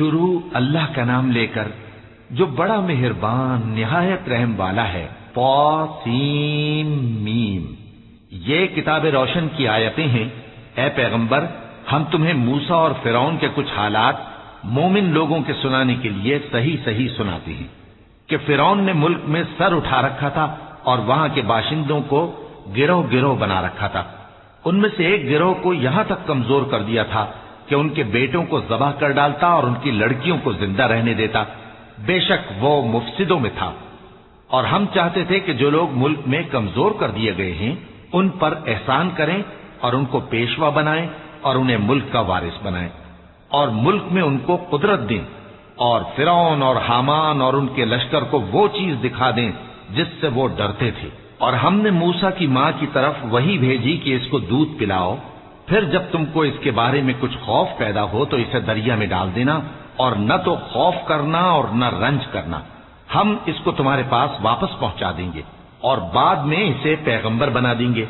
شروع اللہ کا نام لے کر جو بڑا مہربان نہایت رحم والا ہے۔ طاسیم میم۔ یہ کتاب روشن کی آیتیں ہیں۔ اے پیغمبر، ہم تمہیں موسیٰ اور فرعون کے کچھ حالات مومن لوگوں کے سنانے کے لیے صحیح صحیح سناتے ہیں کہ فرعون نے ملک میں سر اٹھا رکھا تھا اور وہاں کے باشندوں کو گروہ گروہ بنا رکھا تھا۔ ان میں سے ایک گروہ کو یہاں تک کمزور کر دیا تھا کہ ان کے بیٹوں کو ذبح کر ڈالتا اور ان کی لڑکیوں کو زندہ رہنے دیتا۔ بے شک وہ مفسدوں میں تھا، اور ہم چاہتے تھے کہ جو لوگ ملک میں کمزور کر دیے گئے ہیں ان پر احسان کریں اور ان کو پیشوا بنائیں اور انہیں ملک کا وارث بنائیں، اور ملک میں ان کو قدرت دیں، اور فرعون اور حامان اور ان کے لشکر کو وہ چیز دکھا دیں جس سے وہ ڈرتے تھے۔ اور ہم نے موسیٰ کی ماں کی طرف وہی بھیجی کہ اس کو دودھ پلاؤ، پھر جب تم کو اس کے بارے میں کچھ خوف پیدا ہو تو اسے دریا میں ڈال دینا، اور نہ تو خوف کرنا اور نہ رنج کرنا، ہم اس کو تمہارے پاس واپس پہنچا دیں گے اور بعد میں اسے پیغمبر بنا دیں گے۔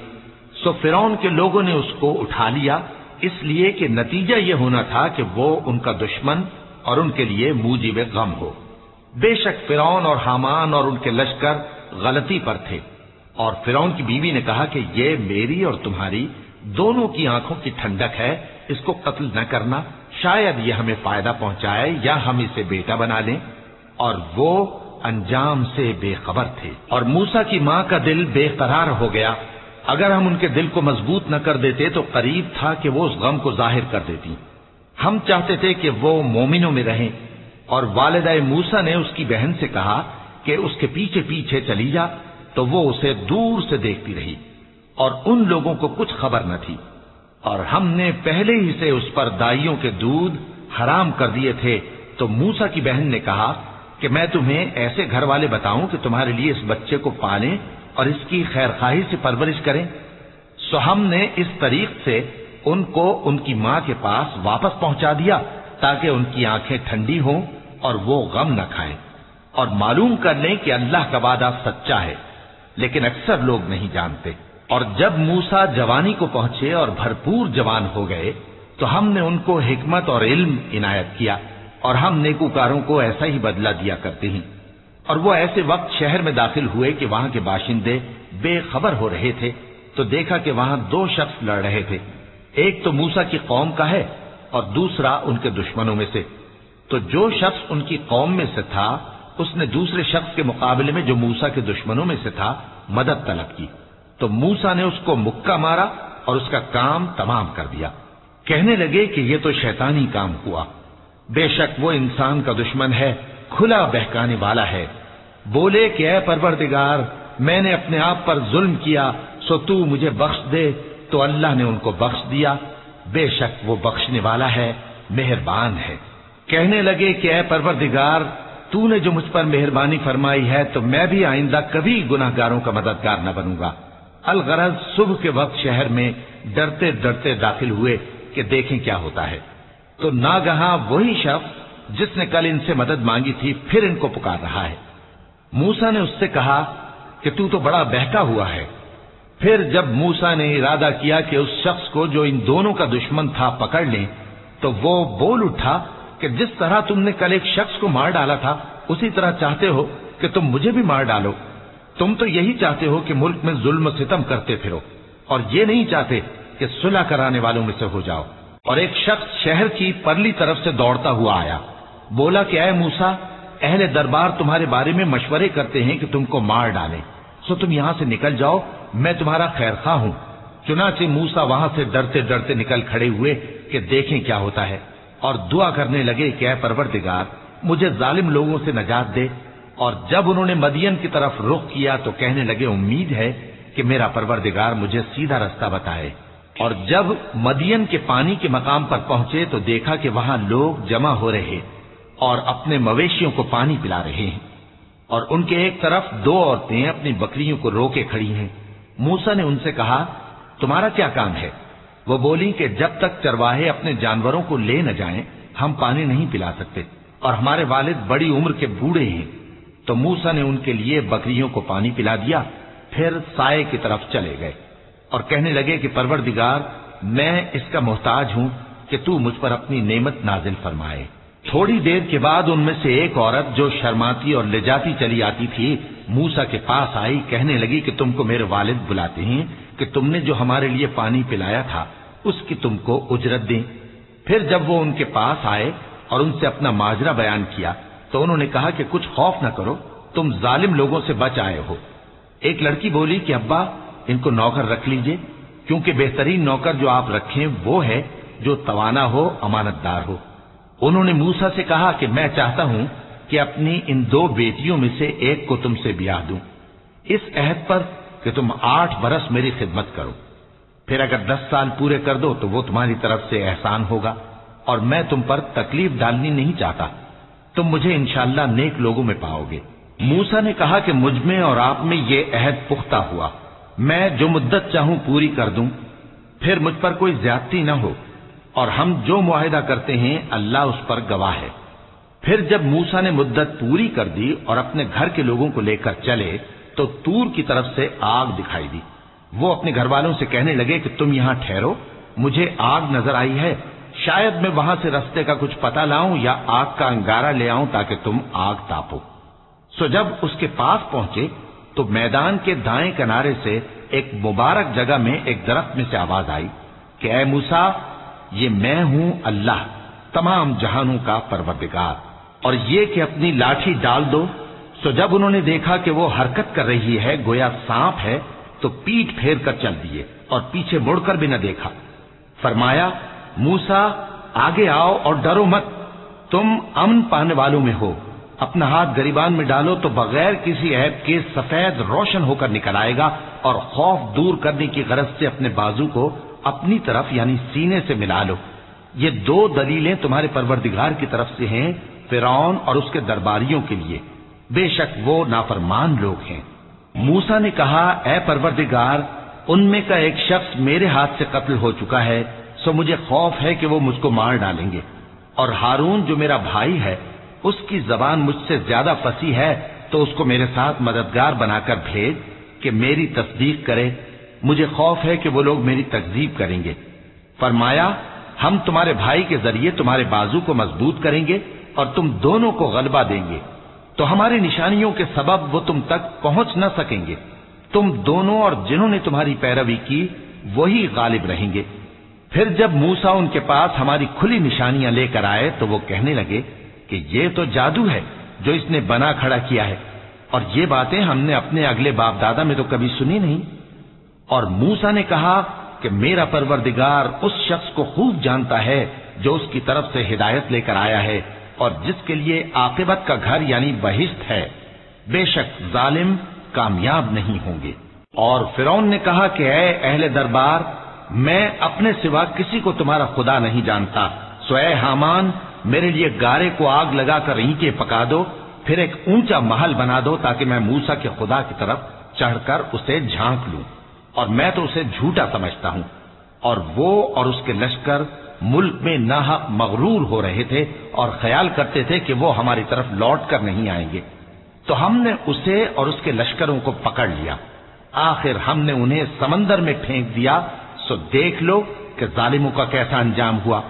سو فرعون کے لوگوں نے اس کو اٹھا لیا، اس لیے کہ نتیجہ یہ ہونا تھا کہ وہ ان کا دشمن اور ان کے لیے موجب غم ہو۔ بے شک فرعون اور حامان اور ان کے لشکر غلطی پر تھے، اور فرعون کی بیوی نے کہا کہ یہ میری اور تمہاری دونوں کی آنکھوں کی ٹھنڈک ہے، اس کو قتل نہ کرنا، شاید یہ ہمیں فائدہ پہنچائے یا ہم اسے بیٹا بنا لیں۔ اور وہ انجام سے بے خبر تھے۔ اور موسیٰ کی ماں کا دل بے قرار ہو گیا، اگر ہم ان کے دل کو مضبوط نہ کر دیتے تو قریب تھا کہ وہ اس غم کو ظاہر کر دیتی۔ ہم چاہتے تھے کہ وہ مومنوں میں رہیں، اور والدہ موسیٰ نے اس کی بہن سے کہا کہ اس کے پیچھے پیچھے چلی جا، تو وہ اسے دور سے دیکھتی رہی، اور ان لوگوں کو کچھ خبر نہ تھی۔ اور ہم نے پہلے ہی سے اس پر دائیوں کے دودھ حرام کر دیے تھے، تو موسیٰ کی بہن نے کہا کہ میں تمہیں ایسے گھر والے بتاؤں کہ تمہارے لیے اس بچے کو پالیں اور اس کی خیر خواہی سے پرورش کریں۔ سو ہم نے اس طریق سے ان کو ان کی ماں کے پاس واپس پہنچا دیا تاکہ ان کی آنکھیں ٹھنڈی ہوں اور وہ غم نہ کھائیں، اور معلوم کر لیں کہ اللہ کا وعدہ سچا ہے، لیکن اکثر لوگ نہیں جانتے۔ اور جب موسیٰ جوانی کو پہنچے اور بھرپور جوان ہو گئے تو ہم نے ان کو حکمت اور علم عنایت کیا، اور ہم نیکوکاروں کو ایسا ہی بدلہ دیا کرتے ہیں۔ اور وہ ایسے وقت شہر میں داخل ہوئے کہ وہاں کے باشندے بے خبر ہو رہے تھے، تو دیکھا کہ وہاں دو شخص لڑ رہے تھے، ایک تو موسیٰ کی قوم کا ہے اور دوسرا ان کے دشمنوں میں سے۔ تو جو شخص ان کی قوم میں سے تھا اس نے دوسرے شخص کے مقابلے میں جو موسیٰ کے دشمنوں میں سے تھا مدد طلب کی، تو موسیٰ نے اس کو مکہ مارا اور اس کا کام تمام کر دیا۔ کہنے لگے کہ یہ تو شیطانی کام ہوا، بے شک وہ انسان کا دشمن ہے، کھلا بہکانے والا ہے۔ بولے کہ اے پروردگار، میں نے اپنے آپ پر ظلم کیا، سو تو مجھے بخش دے، تو اللہ نے ان کو بخش دیا، بے شک وہ بخشنے والا ہے، مہربان ہے۔ کہنے لگے کہ اے پروردگار، تو نے جو مجھ پر مہربانی فرمائی ہے تو میں بھی آئندہ کبھی گناہ گاروں کا مددگار نہ بنوں گا۔ الغرض صبح کے وقت شہر میں ڈرتے ڈرتے داخل ہوئے کہ دیکھیں کیا ہوتا ہے، تو ناگہاں وہی شخص جس نے کل ان سے مدد مانگی تھی پھر ان کو پکار رہا ہے۔ موسیٰ نے اس سے کہا کہ تو بڑا بہکا ہوا ہے۔ پھر جب موسیٰ نے ارادہ کیا کہ اس شخص کو جو ان دونوں کا دشمن تھا پکڑ لیں، تو وہ بول اٹھا کہ جس طرح تم نے کل ایک شخص کو مار ڈالا تھا اسی طرح چاہتے ہو کہ تم مجھے بھی مار ڈالو۔ تم تو یہی چاہتے ہو کہ ملک میں ظلم و ستم کرتے پھرو، اور یہ نہیں چاہتے کہ صلح کرانے والوں میں سے ہو جاؤ۔ اور ایک شخص شہر کی پرلی طرف سے دوڑتا ہوا آیا، بولا کہ اے موسیٰ، اہل دربار تمہارے بارے میں مشورے کرتے ہیں کہ تم کو مار ڈالیں، سو تم یہاں سے نکل جاؤ، میں تمہارا خیر خواہ ہوں۔ چنانچہ موسیٰ وہاں سے ڈرتے ڈرتے نکل کھڑے ہوئے کہ دیکھیں کیا ہوتا ہے، اور دعا کرنے لگے کہ اے پروردگار، مجھے ظالم لوگوں سے نجات دے۔ اور جب انہوں نے مدین کی طرف رخ کیا تو کہنے لگے امید ہے کہ میرا پروردگار مجھے سیدھا رستہ بتائے۔ اور جب مدین کے پانی کے مقام پر پہنچے تو دیکھا کہ وہاں لوگ جمع ہو رہے اور اپنے مویشیوں کو پانی پلا رہے ہیں، اور ان کے ایک طرف دو عورتیں اپنی بکریوں کو روکے کھڑی ہیں۔ موسیٰ نے ان سے کہا تمہارا کیا کام ہے؟ وہ بولی کہ جب تک چرواہے اپنے جانوروں کو لے نہ جائیں ہم پانی نہیں پلا سکتے، اور ہمارے والد بڑی عمر کے بوڑھے ہیں۔ تو موسیٰ نے ان کے لیے بکریوں کو پانی پلا دیا، پھر سائے کی طرف چلے گئے اور کہنے لگے کہ پروردگار، میں اس کا محتاج ہوں کہ تو مجھ پر اپنی نعمت نازل فرمائے۔ थोड़ी देर के बाद उनमें से एक औरत जो शर्माती और लजाती चली आती थी मूसा के पास आई, कहने लगी कि तुमको मेरे वालिद बुलाते हैं कि तुमने जो हमारे लिए पानी पिलाया था उसकी तुमको उजरत दें। फिर जब वो उनके पास आए और उनसे अपना माजरा बयान किया तो उन्होंने कहा कि कुछ खौफ न करो, तुम जालिम लोगों से बच आए हो। एक लड़की बोली कि अब्बा इनको नौकर रख लीजिए, क्योंकि बेहतरीन नौकर जो आप रखें वो है जो तवाना हो, अमानतदार हो। उन्होंने मूसा से कहा कि मैं चाहता हूं कि अपनी इन 2 बेटियों में से एक को तुमसे ब्याह दूं, इस अहद पर कि तुम 8 बरस मेरी खिदमत करो। फिर अगर 10 साल पूरे कर दो तो वो तुम्हारी तरफ से एहसान होगा, और मैं तुम पर तकलीफ डालनी नहीं चाहता। तुम मुझे इंशाअल्लाह नेक लोगों में पाओगे। मूसा ने कहा कि मुझ में और आप में ये अहद पुख्ता हुआ, मैं जो मुद्दत चाहूं पूरी कर दूं, फिर मुझ पर कोई ज्यादती न हो, और हम जो मुआहिदा करते हैं अल्लाह उस पर गवाह है। फिर जब मूसा ने मुद्दत पूरी कर दी और अपने घर के लोगों को लेकर चले तो तूर की तरफ से आग दिखाई दी। वो अपने घर वालों से कहने लगे कि तुम यहां ठहरो, मुझे आग नजर आई है, शायद मैं वहां से रास्ते का कुछ पता लाऊं या आग का अंगारा ले आऊं ताकि तुम आग तापो। सो जब उसके पास पहुंचे तो मैदान के दाएं किनारे से एक मुबारक जगह में एक दरख्त में से आवाज आई कि ऐ मूसा, ये मैं हूं अल्लाह, तमाम जहानों का परवरदिगार, और ये कि अपनी लाठी डाल दो। सो जब उन्होंने देखा कि वो हरकत कर रही है गोया सांप है, तो पीठ फेर कर चल दिए और पीछे मुड़कर भी न देखा। फरमाया, मूसा आगे आओ और डरो मत, तुम अमन पाने वालों में हो। अपना हाथ गरीबान में डालो तो बगैर किसी ऐब के सफेद रोशन होकर निकल आएगा, और खौफ दूर करने की गरज से अपने बाजू को अपनी तरफ यानी सीने से मिला लो। ये 2 दलीलें तुम्हारे परवरदिगार की तरफ से हैं फिरौन और उसके दरबारियों के लिए, बेशक वो नाफरमान लोग हैं। मूसा ने कहा, ऐ परवरदिगार, उनमें का एक शख्स मेरे हाथ से कत्ल हो चुका है, सो मुझे खौफ है कि वो मुझको मार डालेंगे, और हारून जो मेरा भाई है उसकी जबान मुझसे ज्यादा फसी है, तो उसको मेरे साथ मददगार बनाकर भेज कि मेरी तस्दीक करे। मुझे खौफ है कि वो लोग मेरी तकजीब करेंगे। फरमाया, हम तुम्हारे भाई के जरिए तुम्हारे बाजू को मजबूत करेंगे और तुम दोनों को गलबा देंगे, तो हमारी निशानियों के सबब वो तुम तक पहुंच न सकेंगे। तुम दोनों और जिन्होंने तुम्हारी पैरवी की वही गालिब रहेंगे। फिर जब मूसा उनके पास हमारी खुली निशानियां लेकर आए तो वो कहने लगे कि ये तो जादू है जो इसने बना खड़ा किया है, और ये बातें हमने अपने अगले बाप दादा में तो कभी सुनी नहीं। और मूसा ने कहा कि मेरा परवरदिगार उस शख्स को खूब जानता है जो उसकी तरफ से हिदायत लेकर आया है और जिसके लिए आकिबत का घर यानी बहिश्त है। बेशक जालिम कामयाब नहीं होंगे। और फिरौन ने कहा कि ऐ अहले दरबार, मैं अपने सिवा किसी को तुम्हारा खुदा नहीं जानता, सो ऐ हामान, मेरे लिए गारे को आग लगाकर ईंटें पका दो, फिर एक ऊंचा महल बना दो ताकि मैं मूसा के खुदा की तरफ चढ़कर उसे झांक लूं। और मैं तो उसे झूठा समझता हूं। और वो और उसके लश्कर मुल्क में नाहक मगरूर हो रहे थे और ख्याल करते थे कि वो हमारी तरफ लौट कर नहीं आएंगे। तो हमने उसे और उसके लश्करों को पकड़ लिया, आखिर हमने उन्हें समंदर में फेंक दिया। सो देख लो कि जालिमों का कैसा अंजाम हुआ।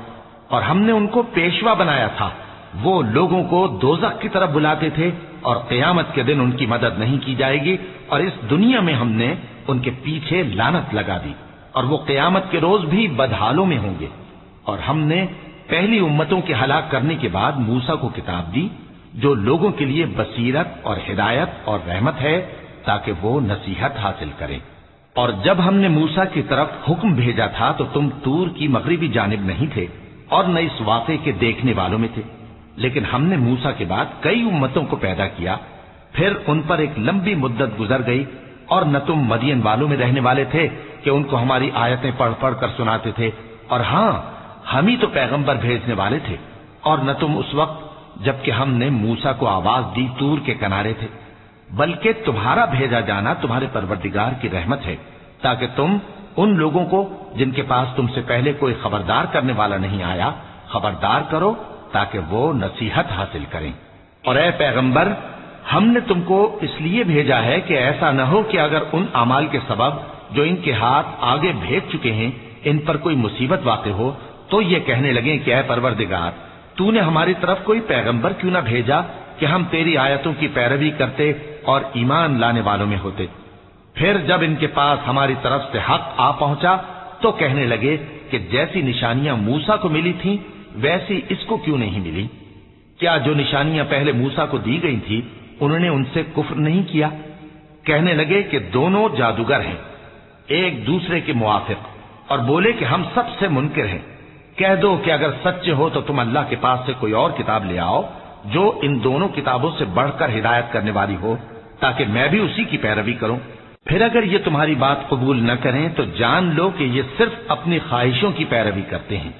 और हमने उनको पेशवा बनाया था, वो लोगों को दोजख की तरफ बुलाते थे, और क़यामत के दिन उनकी मदद नहीं की जाएगी। और इस दुनिया में हमने उनके पीछे लानत लगा दी, और वो क़यामत के रोज भी बदहालों में होंगे। और हमने पहली उम्मतों के हलाक करने के बाद मूसा को किताब दी जो लोगों के लिए बसीरत और हिदायत और रहमत है, ताकि वो नसीहत हासिल करें। और जब हमने मूसा की तरफ हुक्म भेजा था तो तुम तूर की मगरिबी जानिब नहीं थे और न इस वाक़े के देखने वालों में थे। लेकिन हमने मूसा के बाद कई उम्मतों को पैदा किया, फिर उन पर एक लंबी मुद्दत गुजर गई, और न तुम मदियन वालों में रहने वाले थे कि उनको हमारी आयतें पढ़ पढ़ कर सुनाते थे, और हां, हम ही तो पैगंबर भेजने वाले थे। और न तुम उस वक्त जबकि हमने मूसा को आवाज दी तूर के किनारे थे, बल्कि तुम्हारा भेजा जाना तुम्हारे परवरदिगार की रहमत है, ताकि तुम उन लोगों को जिनके पास तुमसे पहले कोई खबरदार करने वाला नहीं आया खबरदार करो, ताकि वो नसीहत हासिल करें। और ऐ पैगंबर, हमने तुमको इसलिए भेजा है कि ऐसा न हो कि अगर उन अमाल के सबब जो इनके हाथ आगे भेज चुके हैं इन पर कोई मुसीबत वाक़ हो तो ये कहने लगे कि ऐ परवरदिगार, तूने हमारी तरफ कोई पैगंबर क्यों ना भेजा कि हम तेरी आयतों की पैरवी करते और ईमान लाने वालों में होते। फिर जब इनके पास हमारी तरफ से हक आ पहुंचा तो कहने लगे कि जैसी निशानियां मूसा को मिली थीं वैसी इसको क्यों नहीं मिली। क्या जो निशानियां पहले मूसा को दी गई थी उन्होंने उनसे कुफ्र नहीं किया। कहने लगे कि दोनों जादूगर हैं एक दूसरे के मुआफिक, और बोले कि हम सबसे मुनकिर हैं। कह दो कि अगर सच्चे हो तो तुम अल्लाह के पास से कोई और किताब ले आओ जो इन दोनों किताबों से बढ़कर हिदायत करने वाली हो, ताकि मैं भी उसी की पैरवी करूं। फिर अगर ये तुम्हारी बात कबूल न करें तो जान लो कि ये सिर्फ अपनी ख्वाहिशों की पैरवी करते हैं,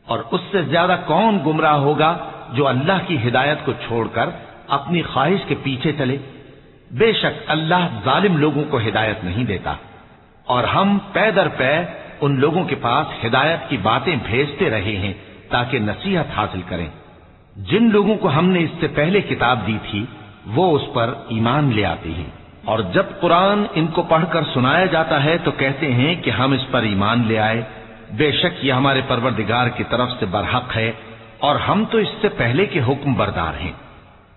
और उससे ज्यादा कौन गुमराह होगा जो अल्लाह की हिदायत को छोड़कर अपनी ख्वाहिश के पीछे चले। बेशक अल्लाह जालिम लोगों को हिदायत नहीं देता, और हम पै दर पै उन लोगों के पास हिदायत की बातें भेजते रहे हैं ताकि नसीहत हासिल करें। जिन लोगों को हमने इससे पहले किताब दी थी वो उस पर ईमान ले आते हैं, और जब कुरान इनको पढ़कर सुनाया जाता है तो कहते हैं कि हम इस पर ईमान ले आए। बेशक ये हमारे परवरदिगार की तरफ से बरहक है, और हम तो इससे पहले के हुक्म बरदार हैं।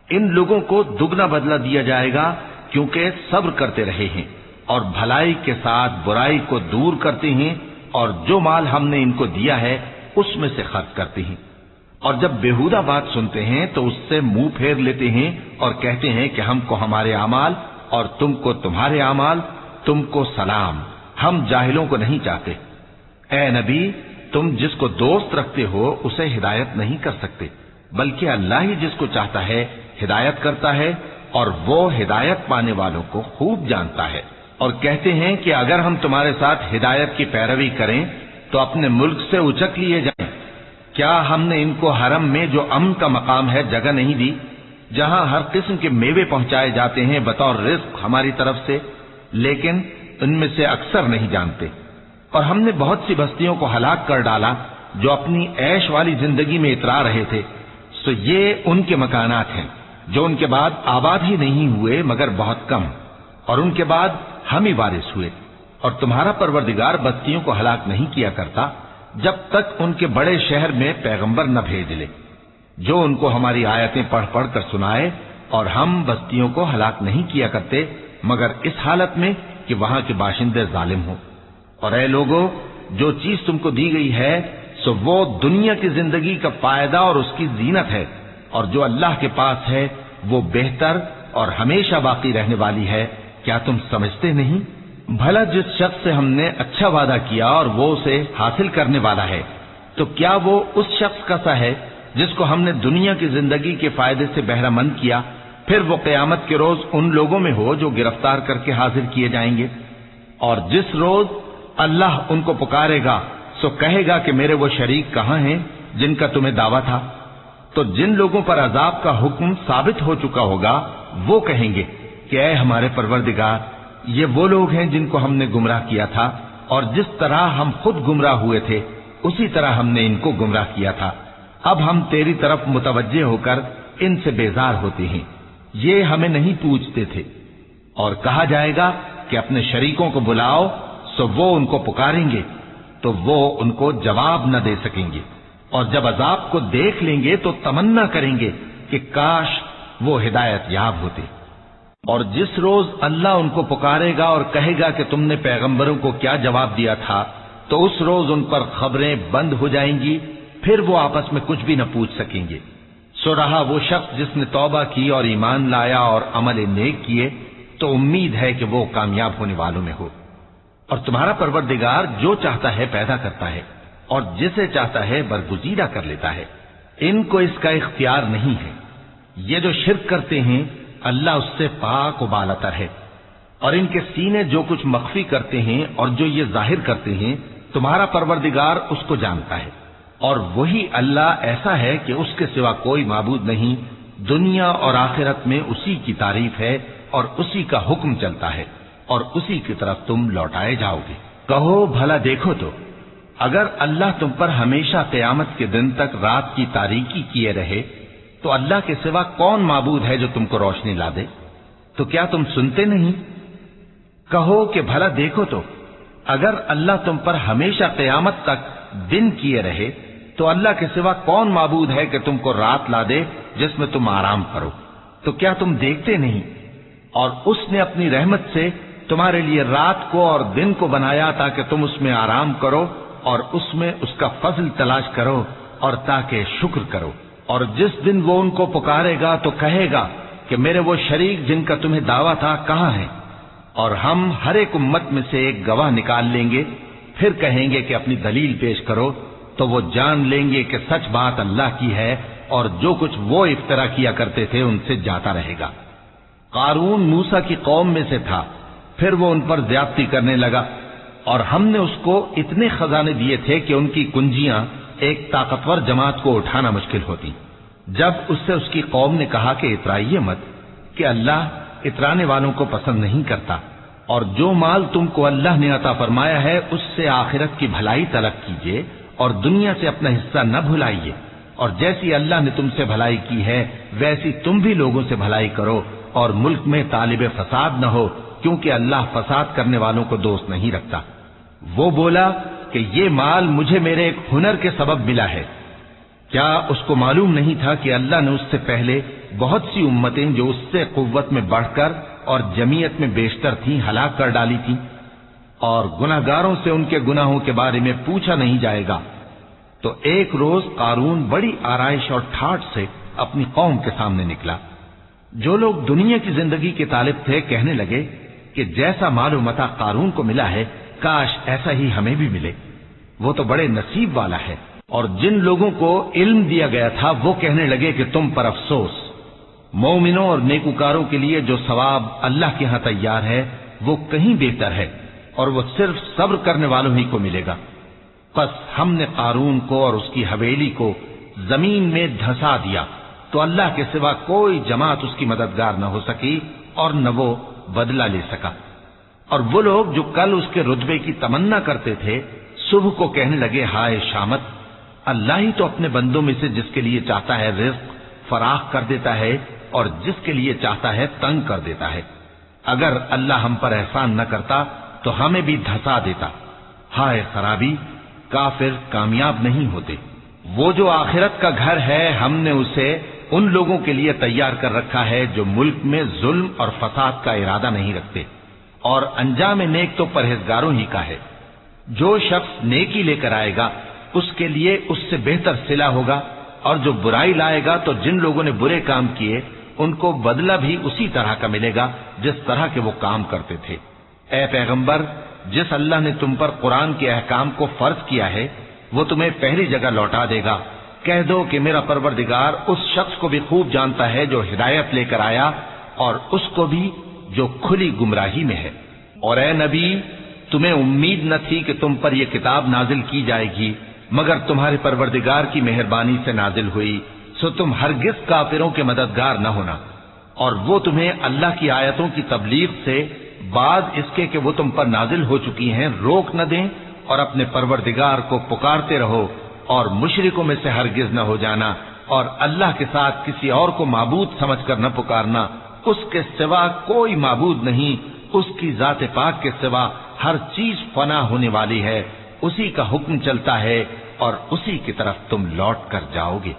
इन लोगों को दुगना बदला दिया जाएगा क्योंकि सब्र करते रहे हैं और भलाई के साथ बुराई को दूर करते हैं, और जो माल हमने इनको दिया है उसमें से खर्च करते हैं। और जब बेहुदा बात सुनते हैं तो उससे मुंह फेर लेते हैं और कहते हैं कि हमको हमारे अमाल और तुमको तुम्हारे अमाल, तुमको सलाम, हम जाहिलों को नहीं चाहते। ए नबी, तुम जिसको दोस्त रखते हो उसे हिदायत नहीं कर सकते, बल्कि अल्लाह ही जिसको चाहता है हिदायत करता है, और वो हिदायत पाने वालों को खूब जानता है। और कहते हैं कि अगर हम तुम्हारे साथ हिदायत की पैरवी करें तो अपने मुल्क से उचक लिए जाएं। क्या हमने इनको हरम में जो अमन का मकाम है जगह नहीं दी, जहां हर किस्म के मेवे पहुंचाए जाते हैं बतौर रिज्क हमारी तरफ से, लेकिन इनमें से अक्सर नहीं जानते। और हमने बहुत सी बस्तियों को हलाक कर डाला जो अपनी ऐश वाली जिंदगी में इतरा रहे थे, सो ये उनके मकानात हैं जो उनके बाद आबाद ही नहीं हुए मगर बहुत कम, और उनके बाद हम ही वारिस हुए। और तुम्हारा परवरदिगार बस्तियों को हलाक नहीं किया करता जब तक उनके बड़े शहर में पैगंबर न भेज ले जो उनको हमारी आयतें पढ़ पढ़ कर सुनाए, और हम बस्तियों को हलाक नहीं किया करते मगर इस हालत में कि वहां के बाशिंदे जालिम हो। और ऐ लोगों, जो चीज तुमको दी गई है सो वो दुनिया की जिंदगी का फायदा और उसकी जीनत है, और जो अल्लाह के पास है वो बेहतर और हमेशा बाकी रहने वाली है। क्या तुम समझते नहीं? भला जिस शख्स से हमने अच्छा वादा किया और वो उसे हासिल करने वाला है, तो क्या वो उस शख्स का सा है जिसको हमने दुनिया की जिंदगी के फायदे से बहरामंद किया, फिर वो क़यामत के रोज उन लोगों में हो जो गिरफ्तार करके हाजिर किए जाएंगे। और जिस रोज अल्लाह उनको पुकारेगा सो कहेगा कि मेरे वो शरीक कहां हैं जिनका तुम्हें दावा था। तो जिन लोगों पर अजाब का हुक्म साबित हो चुका होगा वो कहेंगे कि ऐ हमारे परवरदिगार, ये वो लोग हैं जिनको हमने गुमराह किया था, और जिस तरह हम खुद गुमराह हुए थे उसी तरह हमने इनको गुमराह किया था। अब हम तेरी तरफ मुतवज्जे होकर इनसे बेजार होते हैं, ये हमें नहीं पूछते थे। और कहा जाएगा कि अपने शरीकों को बुलाओ, सो वो उनको पुकारेंगे तो वो उनको जवाब न दे सकेंगे, और जब अजाब को देख लेंगे तो तमन्ना करेंगे कि काश वो हिदायत याब होते। और जिस रोज अल्लाह उनको पुकारेगा और कहेगा कि तुमने पैगंबरों को क्या जवाब दिया था, तो उस रोज उन पर खबरें बंद हो जाएंगी, फिर वो आपस में कुछ भी न पूछ सकेंगे। सो रहा वो शख्स जिसने तौबा की और ईमान लाया और अमल नेक किए, तो उम्मीद है कि वो कामयाब होने वालों में हो। और तुम्हारा परवरदिगार जो चाहता है पैदा करता है, और जिसे चाहता है बरगुजीदा कर लेता है। इनको इसका इख्तियार नहीं है। ये जो शिर्क करते हैं अल्लाह उससे पाक और बालातर है, और इनके सीने जो कुछ मख्फी करते हैं और जो ये जाहिर करते हैं तुम्हारा परवरदिगार उसको जानता है। और वही अल्लाह ऐसा है कि उसके सिवा कोई माबूद नहीं, दुनिया और आखिरत में उसी की तारीफ है और उसी का हुक्म चलता है, और उसी की तरफ तुम लौटाए जाओगे। कहो भला देखो तो, अगर अल्लाह तुम पर हमेशा क़यामत के दिन तक रात की तारीकी किए रहे तो अल्लाह के सिवा कौन माबूद है जो तुमको रोशनी ला दे? तो क्या तुम सुनते नहीं? कहो कि भला देखो तो, अगर अल्लाह तुम पर हमेशा क़यामत तक दिन किए रहे تو اللہ کے سوا کون معبود ہے کہ تم کو رات لا دے جس میں تم آرام کرو؟ تو کیا تم دیکھتے نہیں؟ اور اس نے اپنی رحمت سے تمہارے لیے رات کو اور دن کو بنایا تاکہ تم اس میں آرام کرو اور اس میں اس کا فضل تلاش کرو اور تاکہ شکر کرو۔ اور جس دن وہ ان کو پکارے گا تو کہے گا کہ میرے وہ شریک جن کا تمہیں دعویٰ تھا کہاں ہیں؟ اور ہم ہر ایک امت میں سے ایک گواہ نکال لیں گے، پھر کہیں گے کہ اپنی دلیل پیش کرو، تو وہ جان لیں گے کہ سچ بات اللہ کی ہے اور جو کچھ وہ افترا کیا کرتے تھے ان سے جاتا رہے گا۔ قارون موسیٰ کی قوم میں سے تھا، پھر وہ ان پر زیادتی کرنے لگا، اور ہم نے اس کو اتنے خزانے دیے تھے کہ ان کی کنجیاں ایک طاقتور جماعت کو اٹھانا مشکل ہوتی۔ جب اس سے اس کی قوم نے کہا کہ اترائیے مت، کہ اللہ اترانے والوں کو پسند نہیں کرتا، اور جو مال تم کو اللہ نے عطا فرمایا ہے اس سے آخرت کی بھلائی طلب کیجیے اور دنیا سے اپنا حصہ نہ بھلائیے، اور جیسی اللہ نے تم سے بھلائی کی ہے ویسی تم بھی لوگوں سے بھلائی کرو، اور ملک میں طالب فساد نہ ہو، کیونکہ اللہ فساد کرنے والوں کو دوست نہیں رکھتا۔ وہ بولا کہ یہ مال مجھے میرے ایک ہنر کے سبب ملا ہے۔ کیا اس کو معلوم نہیں تھا کہ اللہ نے اس سے پہلے بہت سی امتیں جو اس سے قوت میں بڑھ کر اور جمعیت میں بیشتر تھیں ہلاک کر ڈالی تھیں، اور گناہگاروں سے ان کے گناہوں کے بارے میں پوچھا نہیں جائے گا؟ تو ایک روز قارون بڑی آرائش اور ٹھاٹ سے اپنی قوم کے سامنے نکلا۔ جو لوگ دنیا کی زندگی کے طالب تھے کہنے لگے کہ جیسا مال و متاع قارون کو ملا ہے کاش ایسا ہی ہمیں بھی ملے، وہ تو بڑے نصیب والا ہے۔ اور جن لوگوں کو علم دیا گیا تھا وہ کہنے لگے کہ تم پر افسوس، مومنوں اور نیکوکاروں کے لیے جو ثواب اللہ کے ہاں تیار ہے وہ کہیں بہتر ہے، اور وہ صرف صبر کرنے والوں ہی کو ملے گا۔ پس ہم نے قارون کو اور اس کی حویلی کو زمین میں دھسا دیا، تو اللہ کے سوا کوئی جماعت اس کی مددگار نہ ہو سکی اور نہ وہ بدلہ لے سکا۔ اور وہ لوگ جو کل اس کے رتبے کی تمنا کرتے تھے صبح کو کہنے لگے ہائے شامت، اللہ ہی تو اپنے بندوں میں سے جس کے لیے چاہتا ہے رزق فراخ کر دیتا ہے اور جس کے لیے چاہتا ہے تنگ کر دیتا ہے۔ اگر اللہ ہم پر احسان نہ کرتا تو ہمیں بھی دھسا دیتا۔ ہائے خرابی، کافر کامیاب نہیں ہوتے۔ وہ جو آخرت کا گھر ہے ہم نے اسے ان لوگوں کے لیے تیار کر رکھا ہے جو ملک میں ظلم اور فساد کا ارادہ نہیں رکھتے، اور انجام نیک تو پرہیزگاروں ہی کا ہے۔ جو شخص نیکی لے کر آئے گا اس کے لیے اس سے بہتر صلہ ہوگا، اور جو برائی لائے گا تو جن لوگوں نے برے کام کیے ان کو بدلہ بھی اسی طرح کا ملے گا جس طرح کے وہ کام کرتے تھے۔ اے پیغمبر، جس اللہ نے تم پر قرآن کے احکام کو فرض کیا ہے وہ تمہیں پہلی جگہ لوٹا دے گا۔ کہہ دو کہ میرا پروردگار اس شخص کو بھی خوب جانتا ہے جو ہدایت لے کر آیا، اور اس کو بھی جو کھلی گمراہی میں ہے۔ اور اے نبی، تمہیں امید نہ تھی کہ تم پر یہ کتاب نازل کی جائے گی، مگر تمہارے پروردگار کی مہربانی سے نازل ہوئی، سو تم ہرگز کافروں کے مددگار نہ ہونا۔ اور وہ تمہیں اللہ کی آیتوں کی تبلیغ سے بعد اس کے کہ وہ تم پر نازل ہو چکی ہیں روک نہ دیں، اور اپنے پروردگار کو پکارتے رہو، اور مشرکوں میں سے ہرگز نہ ہو جانا، اور اللہ کے ساتھ کسی اور کو معبود سمجھ کر نہ پکارنا۔ اس کے سوا کوئی معبود نہیں، اس کی ذات پاک کے سوا ہر چیز فنا ہونے والی ہے، اسی کا حکم چلتا ہے اور اسی کی طرف تم لوٹ کر جاؤ گے۔